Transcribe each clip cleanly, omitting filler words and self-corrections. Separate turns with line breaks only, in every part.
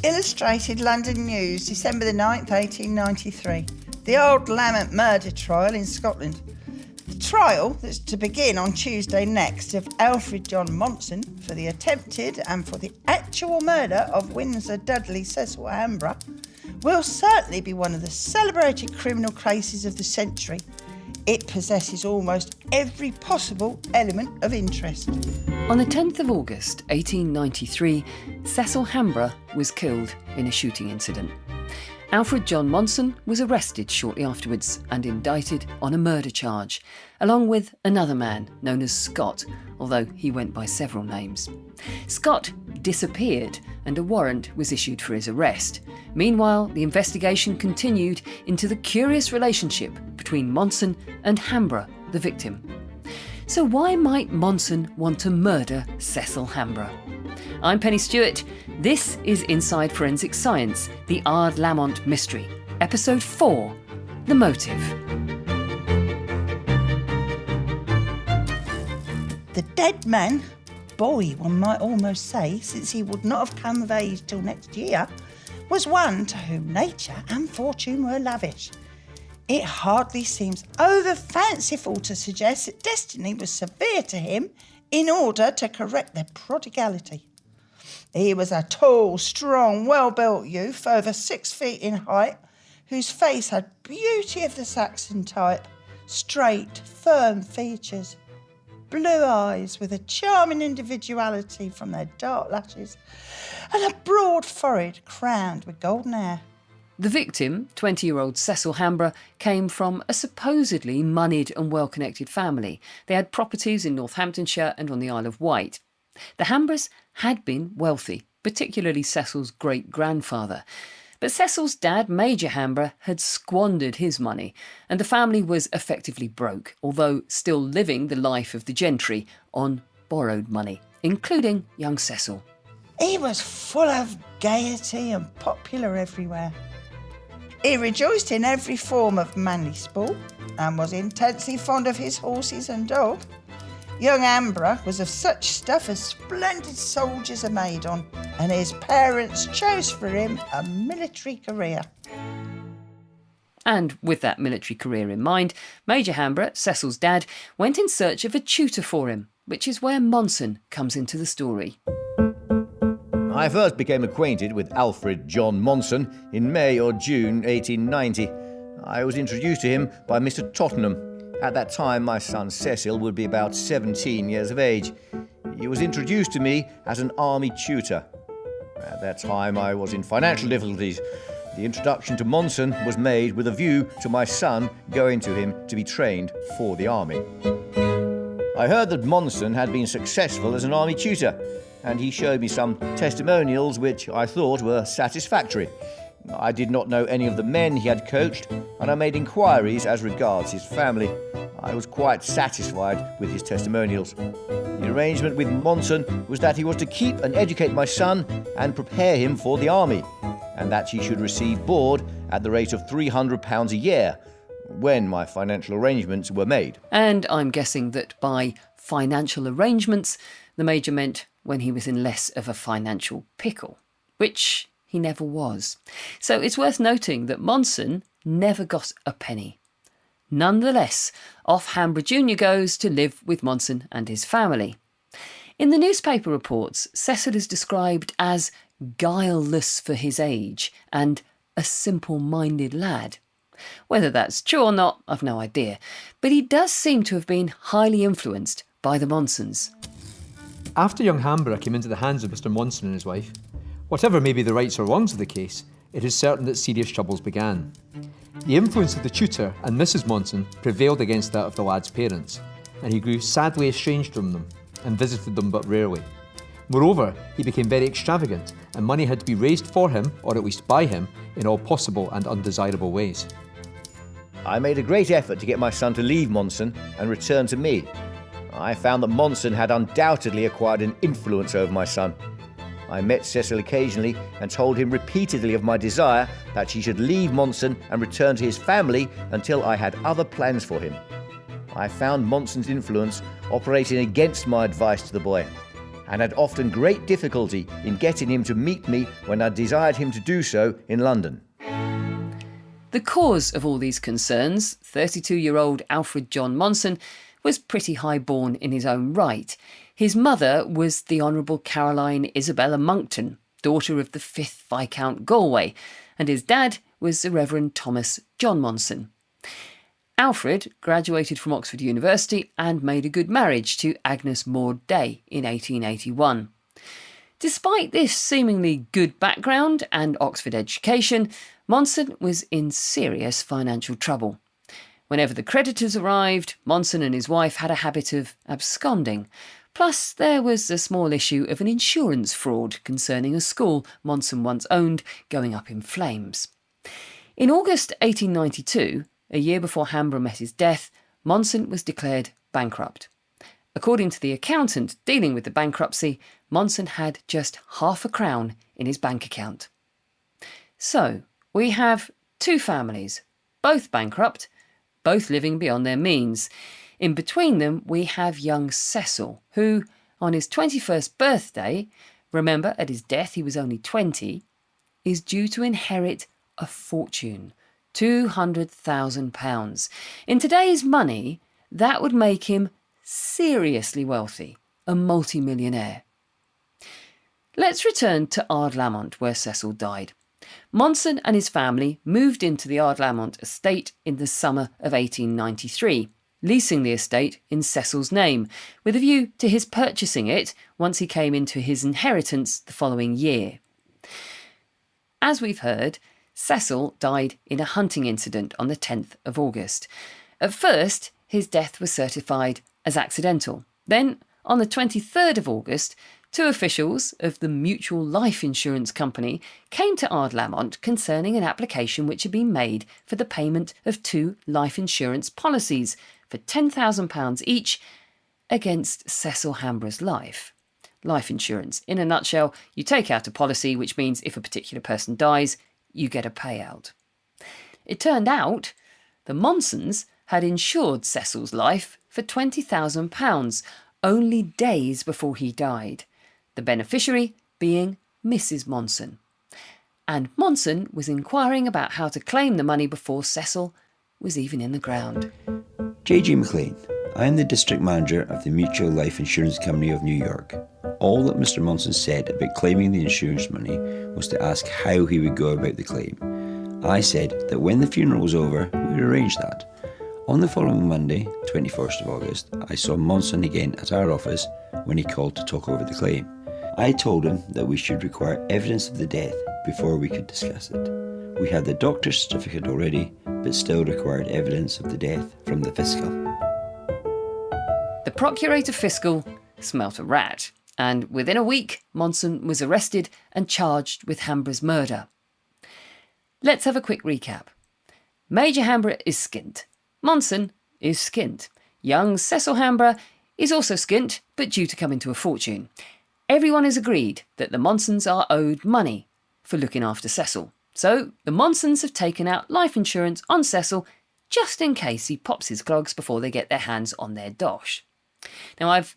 Illustrated London News, December the 9th, 1893. The Old Lamont murder trial in Scotland. The trial that's to begin on Tuesday next of Alfred John Monson for the attempted and for the actual murder of Windsor Dudley Cecil Hambrough will certainly be one of the celebrated criminal cases of the century. It possesses almost every possible element of interest.
On the 10th of August 1893, Cecil Hambrough was killed in a shooting incident. Alfred John Monson was arrested shortly afterwards and indicted on a murder charge, along with another man known as Scott, although he went by several names. Scott disappeared and a warrant was issued for his arrest. Meanwhile, the investigation continued into the curious relationship between Monson and Hambrough, the victim. So why might Monson want to murder Cecil Hambrough? I'm Pennie Stuart. This is Inside Forensic Science, the Ard Lamont Mystery, Episode 4, The Motive.
The dead man, boy one might almost say, since he would not have come of age till next year, was one to whom nature and fortune were lavish. It hardly seems over-fanciful to suggest that destiny was severe to him in order to correct their prodigality. He was a tall, strong, well-built youth, over 6 feet in height, whose face had beauty of the Saxon type, straight, firm features, blue eyes with a charming individuality from their dark lashes, and a broad forehead crowned with golden hair.
The victim, 20-year-old Cecil Hambrough, came from a supposedly moneyed and well-connected family. They had properties in Northamptonshire and on the Isle of Wight. The Hambroughs had been wealthy, particularly Cecil's great-grandfather. But Cecil's dad, Major Hambrough, had squandered his money, and the family was effectively broke, although still living the life of the gentry on borrowed money, including young Cecil.
He was full of gaiety and popular everywhere. He rejoiced in every form of manly sport and was intensely fond of his horses and dog. Young Hambrough was of such stuff as splendid soldiers are made on, and his parents chose for him a military career.
And with that military career in mind, Major Hambrough, Cecil's dad, went in search of a tutor for him, which is where Monson comes into the story.
I first became acquainted with Alfred John Monson in May or June 1890. I was introduced to him by Mr. Tottenham. At that time, my son Cecil would be about 17 years of age. He was introduced to me as an army tutor. At that time, I was in financial difficulties. The introduction to Monson was made with a view to my son going to him to be trained for the army. I heard that Monson had been successful as an army tutor, and he showed me some testimonials which I thought were satisfactory. I did not know any of the men he had coached, and I made inquiries as regards his family. I was quite satisfied with his testimonials. The arrangement with Monson was that he was to keep and educate my son and prepare him for the army, and that he should receive board at the rate of £300 a year, when my financial arrangements were made.
And I'm guessing that by financial arrangements, the Major meant when he was in less of a financial pickle, which he never was. So it's worth noting that Monson never got a penny. Nonetheless, off Hambrough Jr. goes to live with Monson and his family. In the newspaper reports, Cecil is described as guileless for his age and a simple-minded lad. Whether that's true or not, I've no idea, but he does seem to have been highly influenced by the Monsons.
After young Hambrough came into the hands of Mr. Monson and his wife, whatever may be the rights or wrongs of the case, it is certain that serious troubles began. The influence of the tutor and Mrs. Monson prevailed against that of the lad's parents, and he grew sadly estranged from them and visited them but rarely. Moreover, he became very extravagant, and money had to be raised for him, or at least by him, in all possible and undesirable ways.
I made a great effort to get my son to leave Monson and return to me. I found that Monson had undoubtedly acquired an influence over my son. I met Cecil occasionally and told him repeatedly of my desire that he should leave Monson and return to his family until I had other plans for him. I found Monson's influence operating against my advice to the boy. and had often great difficulty in getting him to meet me when I desired him to do so in London.
The cause of all these concerns, 32-year-old Alfred John Monson, was pretty high-born in his own right. His mother was the Honourable Caroline Isabella Monckton, daughter of the 5th Viscount Galway, and his dad was the Reverend Thomas John Monson. Alfred graduated from Oxford University and made a good marriage to Agnes Maud Day in 1881. Despite this seemingly good background and Oxford education, Monson was in serious financial trouble. Whenever the creditors arrived, Monson and his wife had a habit of absconding. Plus, there was the small issue of an insurance fraud concerning a school Monson once owned going up in flames. In August 1892, a year before Hambrough met his death, Monson was declared bankrupt. According to the accountant dealing with the bankruptcy, Monson had just £0.50 in his bank account. So, we have two families, both bankrupt, both living beyond their means. In between them, we have young Cecil, who, on his 21st birthday, remember at his death he was only 20, is due to inherit a fortune, £200,000. In today's money, that would make him seriously wealthy, a multi-millionaire. Let's return to Ardlamont, where Cecil died. Monson and his family moved into the Ardlamont estate in the summer of 1893, leasing the estate in Cecil's name, with a view to his purchasing it once he came into his inheritance the following year. As we've heard, Cecil died in a hunting incident on the 10th of August. At first, his death was certified as accidental. Then, on the 23rd of August, two officials of the Mutual Life Insurance Company came to Ardlamont concerning an application which had been made for the payment of 2 life insurance policies for £10,000 each against Cecil Hambrough's life. Life insurance, in a nutshell, you take out a policy which means if a particular person dies, you get a payout. It turned out the Monsons had insured Cecil's life for £20,000 only days before he died, the beneficiary being Mrs. Monson. And Monson was inquiring about how to claim the money before Cecil was even in the ground.
J.G. McLean. I am the District Manager of the Mutual Life Insurance Company of New York. All that Mr. Monson said about claiming the insurance money was to ask how he would go about the claim. I said that when the funeral was over, we would arrange that. On the following Monday, 21st of August, I saw Monson again at our office when he called to talk over the claim. I told him that we should require evidence of the death before we could discuss it. We had the doctor's certificate already, but still required evidence of the death from the fiscal.
The Procurator Fiscal smelt a rat, and within a week, Monson was arrested and charged with Hambrough's murder. Let's have a quick recap. Major Hambrough is skint. Monson is skint. Young Cecil Hambrough is also skint, but due to come into a fortune. Everyone is agreed that the Monsons are owed money for looking after Cecil. So the Monsons have taken out life insurance on Cecil just in case he pops his clogs before they get their hands on their dosh. Now, I've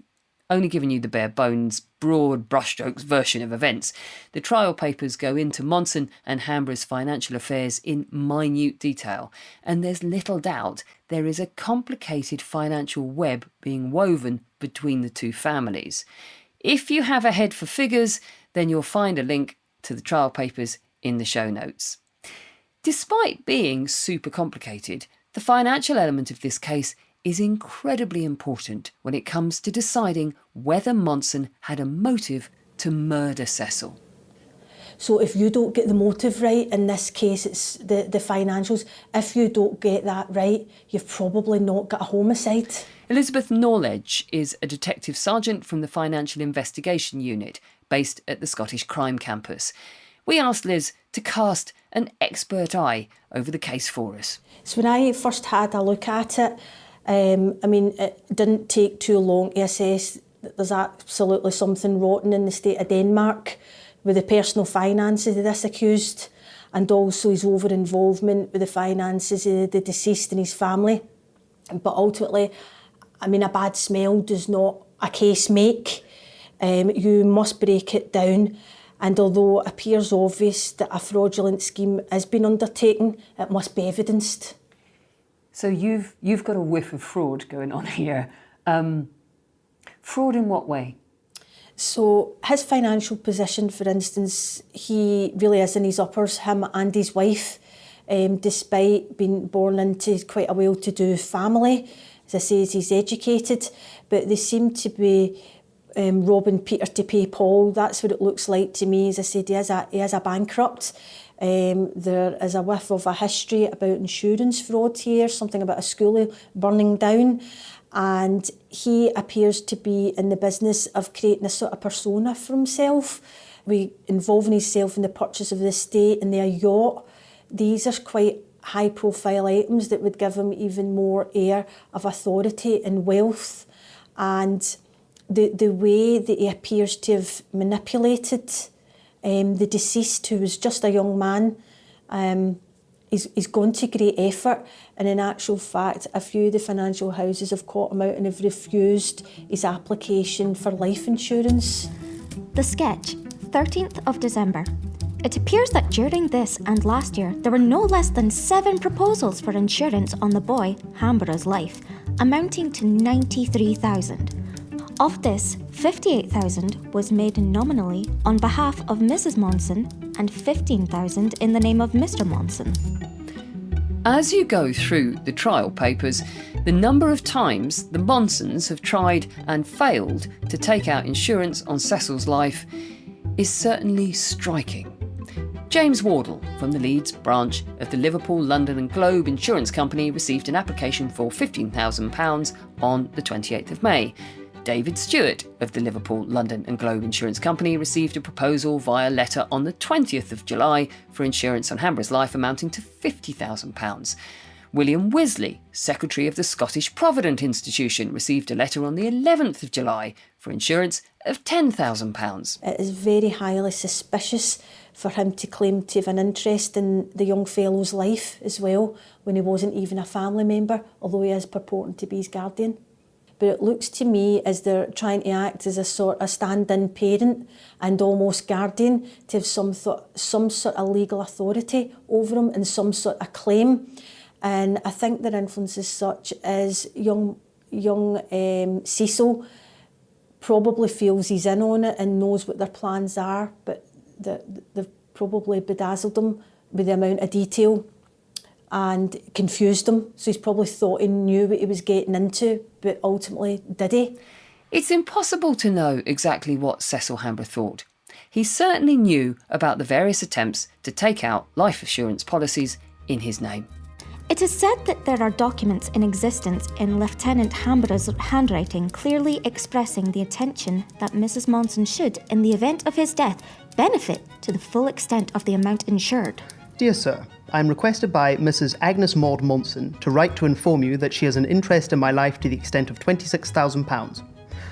only given you the bare bones, broad brushstrokes version of events. The trial papers go into Monson and Hambrough's financial affairs in minute detail, and there's little doubt there is a complicated financial web being woven between the two families. If you have a head for figures, then you'll find a link to the trial papers in the show notes. Despite being super complicated, the financial element of this case is incredibly important when it comes to deciding whether Monson had a motive to murder Cecil.
So if you don't get the motive right, in this case it's the financials, if you don't get that right, you've probably not got a homicide.
Elizabeth Knowledge is a detective sergeant from the Financial Investigation Unit based at the Scottish Crime Campus. We asked Liz to cast an expert eye over the case for us.
So when I first had a look at it, it didn't take too long to assess that there's absolutely something rotten in the state of Denmark with the personal finances of this accused and also his over-involvement with the finances of the deceased and his family. But ultimately, a bad smell does not a case make. you must break it down. And although it appears obvious that a fraudulent scheme has been undertaken, it must be evidenced.
So you've got a whiff of fraud going on here. Fraud in what way?
So his financial position, for instance, he really is in his uppers, him and his wife, despite being born into quite a well-to-do family. As I say, he's educated, but they seem to be robbing Peter to pay Paul. That's what it looks like to me. As I said, he is a bankrupt. There is a whiff of a history about insurance fraud here, something about a school burning down. And he appears to be in the business of creating a sort of persona for himself, involving himself in the purchase of the estate and their yacht. These are quite high-profile items that would give him even more air of authority and wealth. And the way that he appears to have manipulated the deceased, who was just a young man, he's gone to great effort, and in actual fact, a few of the financial houses have caught him out and have refused his application for life insurance.
The sketch, 13th of December. It appears that during this and last year, there were no less than 7 proposals for insurance on the boy, Hambrough's life, amounting to 93,000. Of this, 58,000 was made nominally on behalf of Mrs. Monson and 15,000 in the name of Mr. Monson.
As you go through the trial papers, the number of times the Monsons have tried and failed to take out insurance on Cecil's life is certainly striking. James Wardle from the Leeds branch of the Liverpool, London and Globe Insurance Company received an application for £15,000 on the 28th of May. David Stewart of the Liverpool, London and Globe Insurance Company received a proposal via letter on the 20th of July for insurance on Hambrough's life amounting to £50,000. William Wisley, Secretary of the Scottish Provident Institution, received a letter on the 11th of July for insurance of £10,000.
It is very highly suspicious for him to claim to have an interest in the young fellow's life as well, when he wasn't even a family member, although he is purporting to be his guardian. But it looks to me as they're trying to act as a sort of stand-in parent and almost guardian to have some sort of legal authority over him and some sort of claim. And I think their influence is such as young Cecil probably feels he's in on it and knows what their plans are, but they've probably bedazzled him with the amount of detail and confused him. So he's probably thought he knew what he was getting into, but ultimately, did he?
It's impossible to know exactly what Cecil Hambrough thought. He certainly knew about the various attempts to take out life assurance policies in his name.
It is said that there are documents in existence in Lieutenant Hambrough's handwriting clearly expressing the intention that Mrs. Monson should, in the event of his death, benefit to the full extent of the amount insured.
Dear Sir, I am requested by Mrs. Agnes Maud Monson to write to inform you that she has an interest in my life to the extent of £26,000.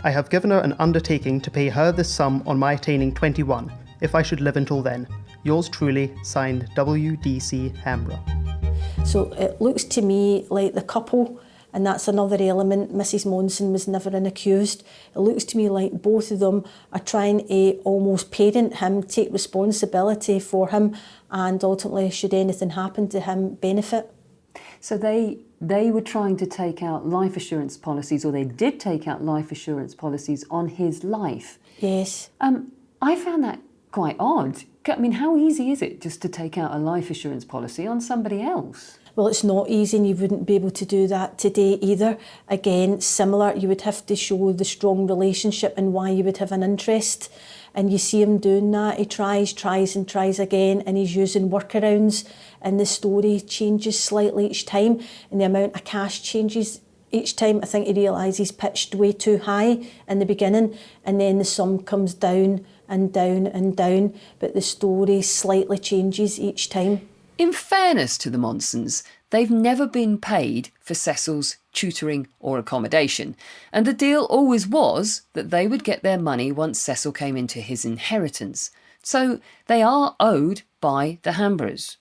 I have given her an undertaking to pay her this sum on my attaining 21, if I should live until then. Yours truly, signed W.D.C. Hambrough.
So it looks to me like the couple, and that's another element, Mrs. Monson was never an accused. It looks to me like both of them are trying to almost parent him, take responsibility for him, and ultimately, should anything happen to him, benefit.
So they were trying to take out life assurance policies, or they did take out life assurance policies on his life.
Yes.
I found that quite odd. I mean, how easy is it just to take out a life assurance policy on somebody else?
Well, it's not easy, and you wouldn't be able to do that today either. Again, similar, you would have to show the strong relationship and why you would have an interest. And you see him doing that. He tries and tries again, and he's using workarounds. And the story changes slightly each time, and the amount of cash changes each time. I think he realises he's pitched way too high in the beginning, and then the sum comes down and down and down, but the story slightly changes each time.
In fairness to the Monsons, they've never been paid for Cecil's tutoring or accommodation, and the deal always was that they would get their money once Cecil came into his inheritance. So they are owed by the Hambroughs.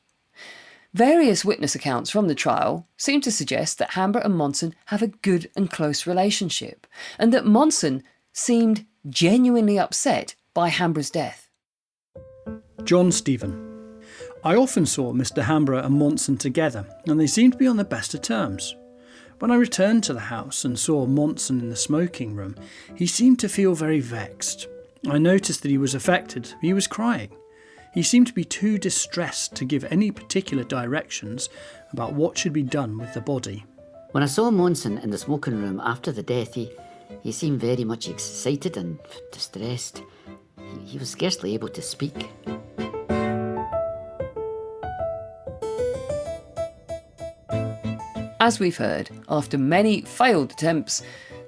Various witness accounts from the trial seem to suggest that Hambrough and Monson have a good and close relationship, and that Monson seemed genuinely upset by Hambrough's death.
John Stephen. I often saw Mr. Hambrough and Monson together, and they seemed to be on the best of terms. When I returned to the house and saw Monson in the smoking room, he seemed to feel very vexed. I noticed that he was affected. He was crying. He seemed to be too distressed to give any particular directions about what should be done with the body.
When I saw Monson in the smoking room after the death, he seemed very much excited and distressed. He was scarcely able to speak.
As we've heard, after many failed attempts,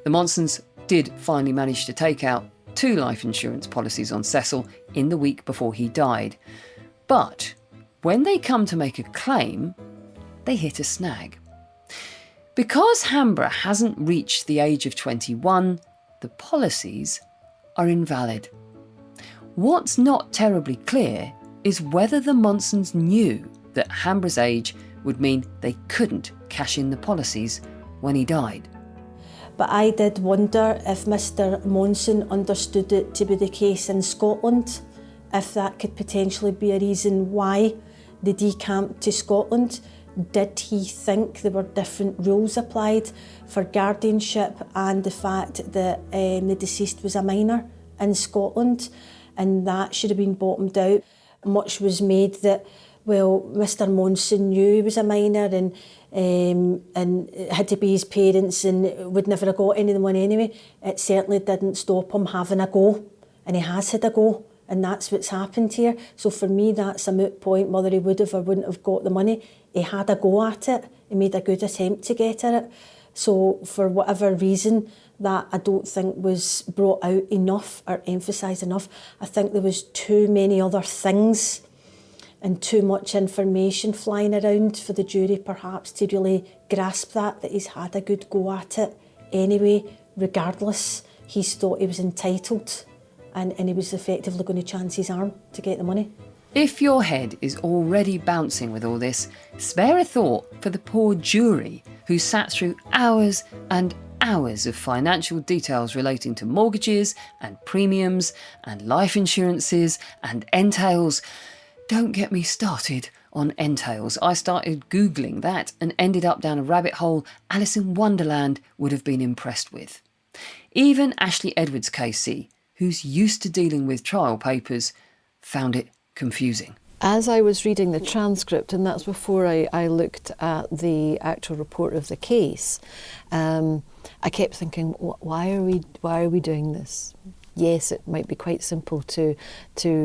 the Monsons did finally manage to take out 2 life insurance policies on Cecil in the week before he died. But when they come to make a claim, they hit a snag. Because Hambrough hasn't reached the age of 21, the policies are invalid. What's not terribly clear is whether the Monsons knew that Hambrough's age would mean they couldn't cash in the policies when he died.
But I did wonder if Mr. Monson understood it to be the case in Scotland, if that could potentially be a reason why they decamped to Scotland. Did he think there were different rules applied for guardianship and the fact that the deceased was a minor in Scotland, and that should have been bottomed out? Much was made that, well, Mr. Monson knew he was a minor and it had to be his parents and would never have got any of the money anyway. It certainly didn't stop him having a go, and he has had a go, and that's what's happened here. So for me, that's a moot point, whether he would have or wouldn't have got the money. He had a go at it, he made a good attempt to get at it. So for whatever reason, that I don't think was brought out enough or emphasised enough. I think there was too many other things and too much information flying around for the jury perhaps to really grasp that he's had a good go at it anyway. Regardless, he's thought he was entitled and he was effectively going to chance his arm to get the money.
If your head is already bouncing with all this, spare a thought for the poor jury who sat through hours and hours of financial details relating to mortgages and premiums and life insurances and entails. Don't get me started on entails. I started Googling that and ended up down a rabbit hole Alice in Wonderland would have been impressed with. Even Ashley Edwards' KC, who's used to dealing with trial papers, found it confusing.
As I was reading the transcript, and that's before I looked at the actual report of the case, I kept thinking, why are we doing this? Yes, it might be quite simple to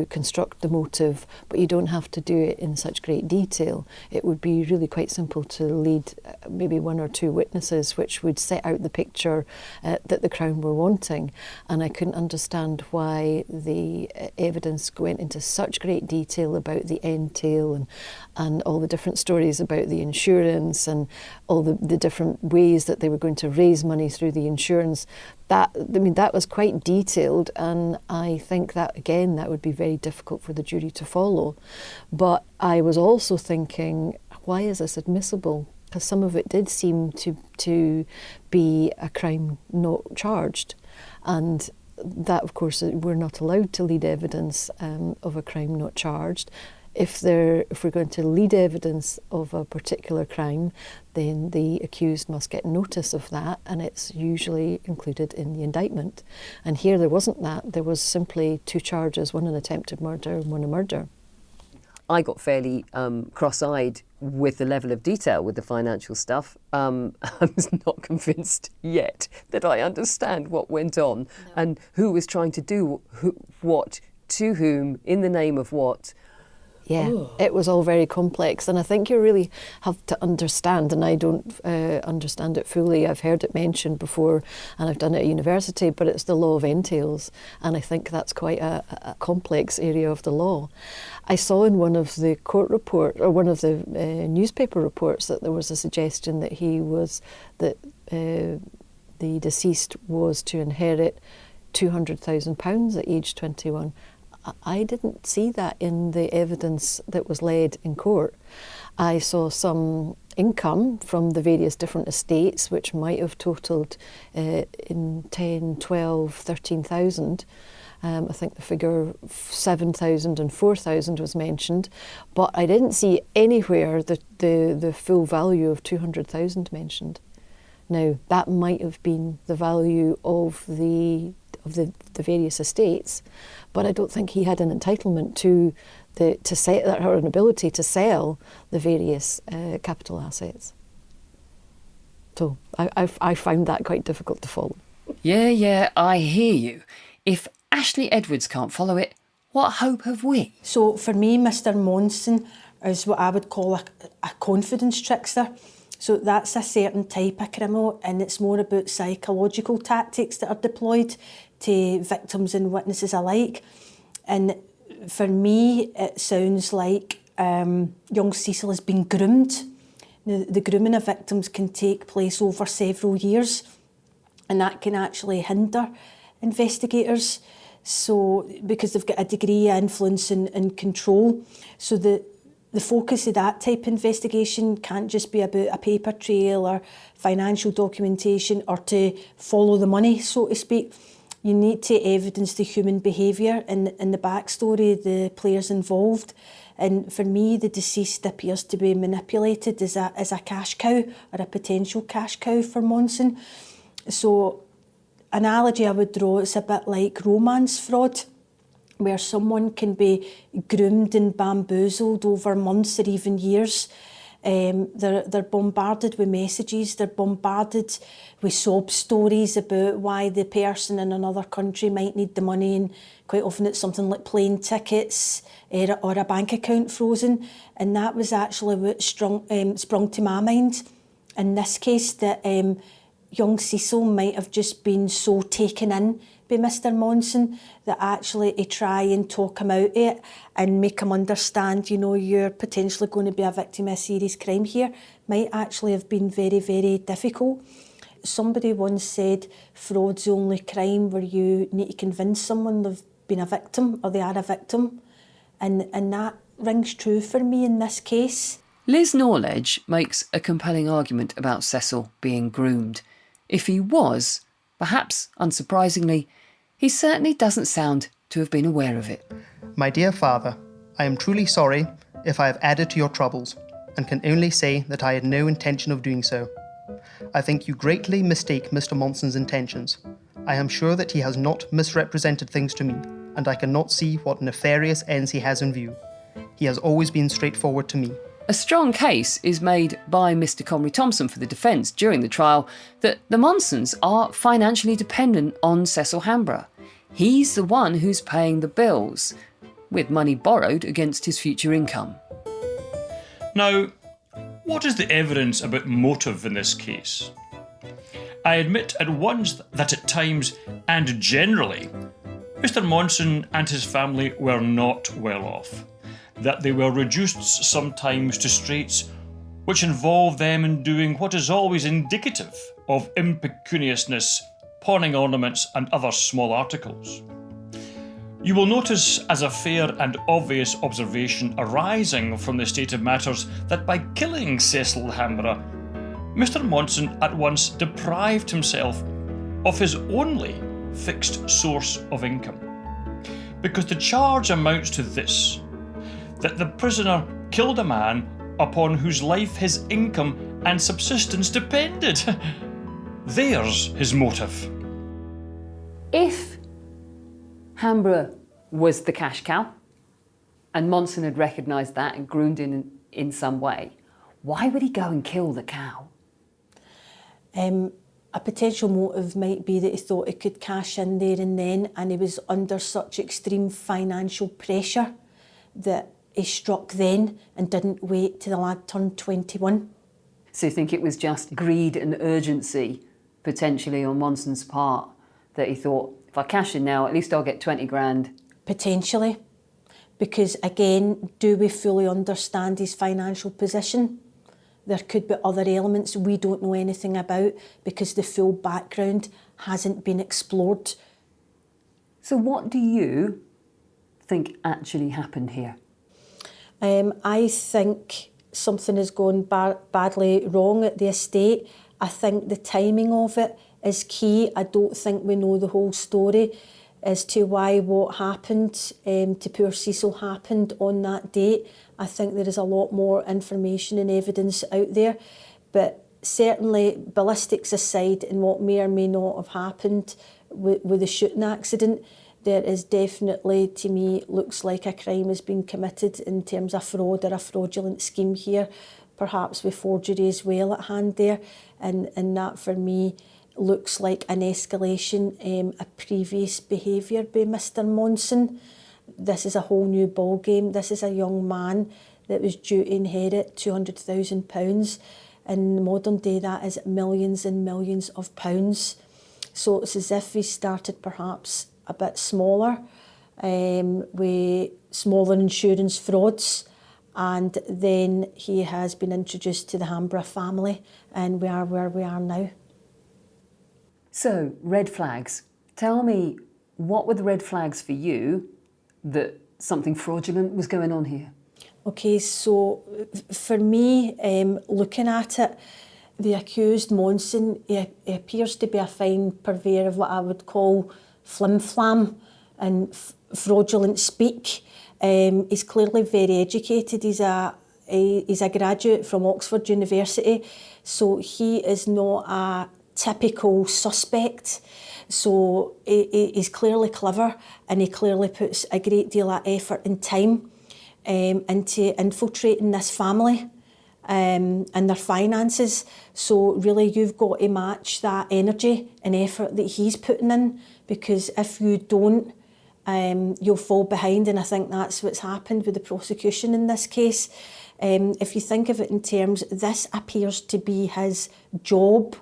construct the motive, but you don't have to do it in such great detail. It would be really quite simple to lead maybe 1 or 2 witnesses, which would set out the picture that the Crown were wanting. And I couldn't understand why the evidence went into such great detail about the entail and all the different stories about the insurance and all the different ways that they were going to raise money through the insurance. That was quite detailed, and I think that, again, that would be very difficult for the jury to follow. But I was also thinking, why is this admissible? Because some of it did seem to be a crime not charged. And that, of course, we're not allowed to lead evidence of a crime not charged. If we're going to lead evidence of a particular crime, then the accused must get notice of that, and it's usually included in the indictment. And here there wasn't that. There was simply 2 charges, one an attempted murder and one a murder.
I got fairly cross-eyed with the level of detail with the financial stuff. I was not convinced yet that I understand what went on and who was trying to do what to whom in the name of what.
Yeah, It was all very complex, and I think you really have to understand, and I don't understand it fully. I've heard it mentioned before, and I've done it at university, but it's the law of entails, and I think that's quite a complex area of the law. I saw in one of the court report, or one of the newspaper reports, that there was a suggestion that the deceased was to inherit £200,000 at age 21. I didn't see that in the evidence that was led in court. I saw some income from the various different estates, which might have totalled in 10, 12, 13,000. I think the figure 7,000 and 4,000 was mentioned, but I didn't see anywhere the full value of 200,000 mentioned. Now, that might have been the value of the various estates, but I don't think he had an entitlement to or an ability to sell the various capital assets. So I found that quite difficult to follow.
Yeah, I hear you. If Ashley Edwards can't follow it, what hope have we?
So for me, Mr. Monson is what I would call a confidence trickster. So that's a certain type of criminal, and it's more about psychological tactics that are deployed to victims and witnesses alike. And for me, it sounds like young Cecil has been groomed. Now, the grooming of victims can take place over several years, and that can actually hinder investigators. So, because they've got a degree of influence and control. So the focus of that type of investigation can't just be about a paper trail or financial documentation or to follow the money, so to speak. You need to evidence the human behaviour and the backstory of the players involved. And for me, the deceased appears to be manipulated as a cash cow or a potential cash cow for Monson. So, analogy I would draw, it's a bit like romance fraud, where someone can be groomed and bamboozled over months or even years. They're bombarded with messages, they're bombarded with sob stories about why the person in another country might need the money, and quite often it's something like plane tickets or a bank account frozen, and that was actually what sprung to my mind in this case, that young Cecil might have just been so taken in by Mr. Monson that actually to try and talk him out of it and make him understand, you're potentially going to be a victim of a serious crime here, might actually have been very, very difficult. Somebody once said, fraud's the only crime where you need to convince someone they've been a victim or they are a victim. And that rings true for me in this case.
Liz Norledge makes a compelling argument about Cecil being groomed. If he was, perhaps unsurprisingly, he certainly doesn't sound to have been aware of it.
My dear father, I am truly sorry if I have added to your troubles, and can only say that I had no intention of doing so. I think you greatly mistake Mr. Monson's intentions. I am sure that he has not misrepresented things to me, and I cannot see what nefarious ends he has in view. He has always been straightforward to me.
A strong case is made by Mr. Conry Thompson for the defence during the trial that the Monsons are financially dependent on Cecil Hambrough. He's the one who's paying the bills, with money borrowed against his future income.
Now, what is the evidence about motive in this case? I admit at once that at times, and generally, Mr. Monson and his family were not well off, that they were reduced sometimes to straits which involve them in doing what is always indicative of impecuniousness, pawning ornaments and other small articles. You will notice as a fair and obvious observation arising from the state of matters that by killing Cecil Hambrough, Mr. Monson at once deprived himself of his only fixed source of income. Because the charge amounts to this, that the prisoner killed a man upon whose life his income and subsistence depended. There's his motive.
If Hambrough was the cash cow, and Monson had recognised that and groomed in some way, why would he go and kill the cow?
A potential motive might be that he thought he could cash in there and then, and he was under such extreme financial pressure that he struck then and didn't wait till the lad turned 21.
So you think it was just greed and urgency, potentially on Monson's part, that he thought, if I cash in now, at least I'll get 20 grand?
Potentially. Because again, do we fully understand his financial position? There could be other elements we don't know anything about because the full background hasn't been explored.
So what do you think actually happened here?
I think something has gone badly wrong at the estate. I think the timing of it is key. I don't think we know the whole story as to why what happened to poor Cecil happened on that date. I think there is a lot more information and evidence out there, but certainly ballistics aside and what may or may not have happened with the shooting accident, there is definitely, to me, looks like a crime has been committed in terms of fraud or a fraudulent scheme here, perhaps with forgery as well at hand there, and that for me looks like an escalation of previous behaviour by Mr Monson. This is a whole new ball game. This is a young man that was due to inherit £200,000. In modern day, that is millions and millions of pounds. So it's as if he started perhaps a bit smaller, with smaller insurance frauds, and then he has been introduced to the Hambrough family, and we are where we are now.
So, red flags. Tell me, what were the red flags for you that something fraudulent was going on here?
Okay, so for me, looking at it, the accused Monson, he appears to be a fine purveyor of what I would call flim-flam and fraudulent speak. He's clearly very educated. He's a graduate from Oxford University, so he is not a typical suspect. So he's clearly clever, and he clearly puts a great deal of effort and time into infiltrating this family and their finances. So really you've got to match that energy and effort that he's putting in, because if you don't, you'll fall behind, and I think that's what's happened with the prosecution in this case. If you think of it in terms, this appears to be his job.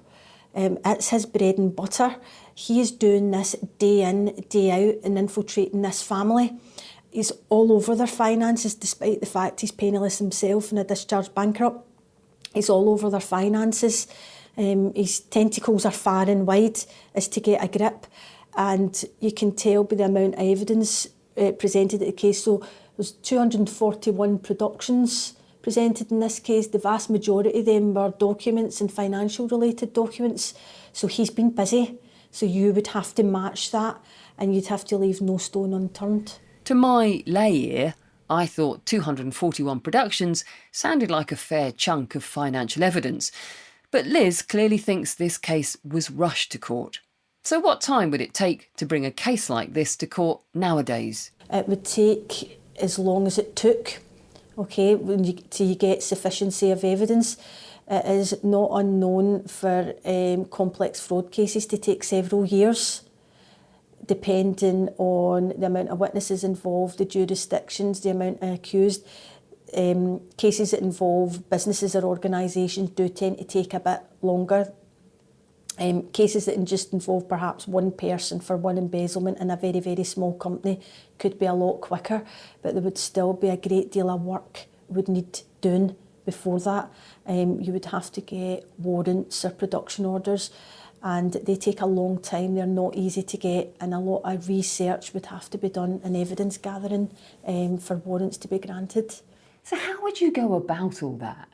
It's his bread and butter. He is doing this day in, day out and infiltrating this family. He's all over their finances, despite the fact he's penniless himself and a discharged bankrupt. He's all over their finances. His tentacles are far and wide as to get a grip. And you can tell by the amount of evidence presented at the case. So there's 241 productions presented in this case. The vast majority of them were documents and financial related documents. So he's been busy. So you would have to match that, and you'd have to leave no stone unturned.
To my lay ear, I thought 241 productions sounded like a fair chunk of financial evidence. But Liz clearly thinks this case was rushed to court. So what time would it take to bring a case like this to court nowadays?
It would take as long as it took, okay, till you get sufficiency of evidence. It is not unknown for complex fraud cases to take several years, depending on the amount of witnesses involved, the jurisdictions, the amount of accused. Cases that involve businesses or organisations do tend to take a bit longer. Cases that just involve perhaps one person for one embezzlement in a very, very small company could be a lot quicker, but there would still be a great deal of work would need doing before that. You would have to get warrants or production orders, and they take a long time. They're not easy to get, and a lot of research would have to be done and evidence gathering for warrants to be granted.
So how would you go about all that?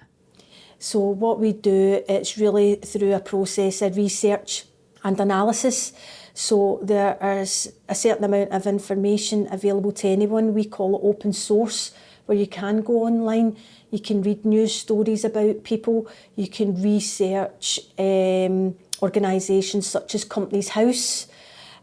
So what we do, it's really through a process of research and analysis. So there is a certain amount of information available to anyone. We call it open source, where you can go online, you can read news stories about people, you can research organisations such as Companies House.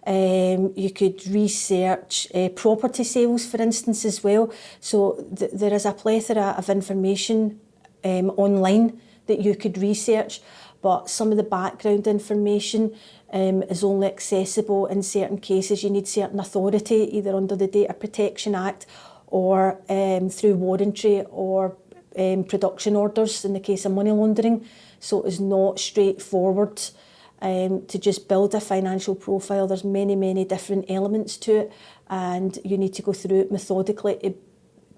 You could research property sales, for instance, as well. So there is a plethora of information online that you could research, but some of the background information is only accessible in certain cases. You need certain authority, either under the Data Protection Act or through warrantry or production orders in the case of money laundering. So it's not straightforward to just build a financial profile. There's many, many different elements to it, and you need to go through it methodically to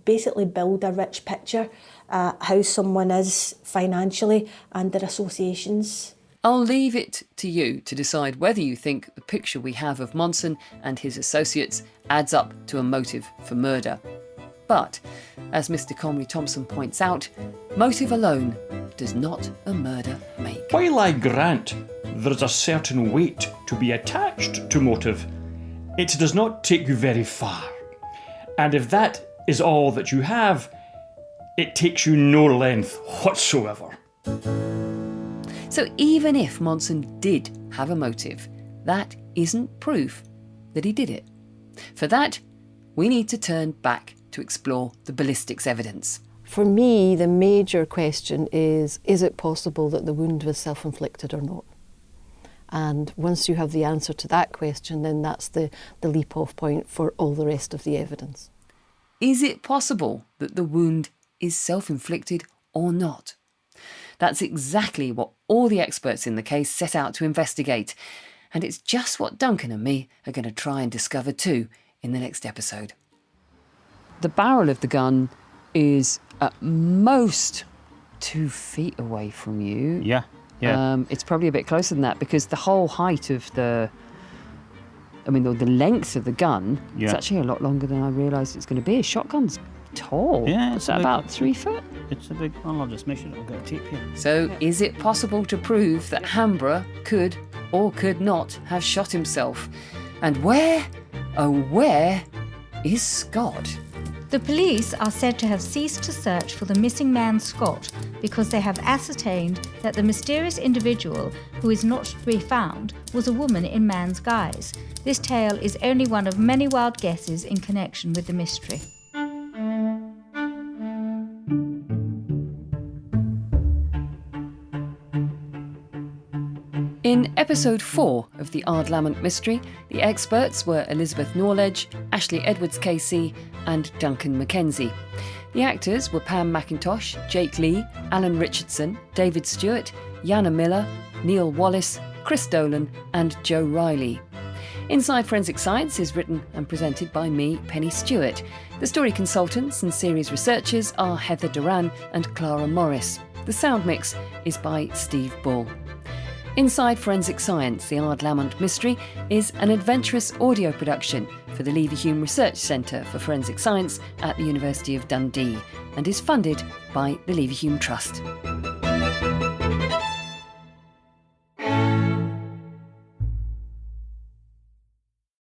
basically build a rich picture how someone is financially and their associations.
I'll leave it to you to decide whether you think the picture we have of Monson and his associates adds up to a motive for murder. But, as Mr. Conry Thompson points out, motive alone does not a murder make.
While I grant there is a certain weight to be attached to motive, it does not take you very far. And if that is all that you have, it takes you no length whatsoever.
So even if Monson did have a motive, that isn't proof that he did it. For that, we need to turn back to explore the ballistics evidence.
For me, the major question is it possible that the wound was self-inflicted or not? And once you have the answer to that question, then that's the leap-off point for all the rest of the evidence.
Is it possible that the wound is self-inflicted or not? That's exactly what all the experts in the case set out to investigate. And it's just what Duncan and me are going to try and discover too in the next episode. The barrel of the gun is at most 2 feet away from you.
Yeah.
It's probably a bit closer than that because the whole height of the length of the gun is actually a lot longer than I realised it's going to be. A shotgun's tall.
Yeah,
it's about 3 foot.
It's a big one. I'll just measure it. I've got a tape here.
So, is it possible to prove that Hambrough could or could not have shot himself? And where is Scott?
The police are said to have ceased to search for the missing man Scott because they have ascertained that the mysterious individual who is not to be found was a woman in man's guise. This tale is only one of many wild guesses in connection with the mystery.
In episode 4 of the Ardlamont mystery, the experts were Elizabeth Norledge, Ashley Edwards KC and Duncan Mackenzie. The actors were Pam McIntosh, Jake Lee, Alan Richardson, David Stewart, Yana Miller, Neil Wallace, Chris Dolan and Joe Riley. Inside Forensic Science is written and presented by me, Pennie Stuart. The story consultants and series researchers are Heather Duran and Clara Morris. The sound mix is by Steve Bull. Inside Forensic Science, the Ardlamont mystery is an Adventurous audio production for the Leverhulme Research Centre for Forensic Science at the University of Dundee and is funded by the Leverhulme Trust.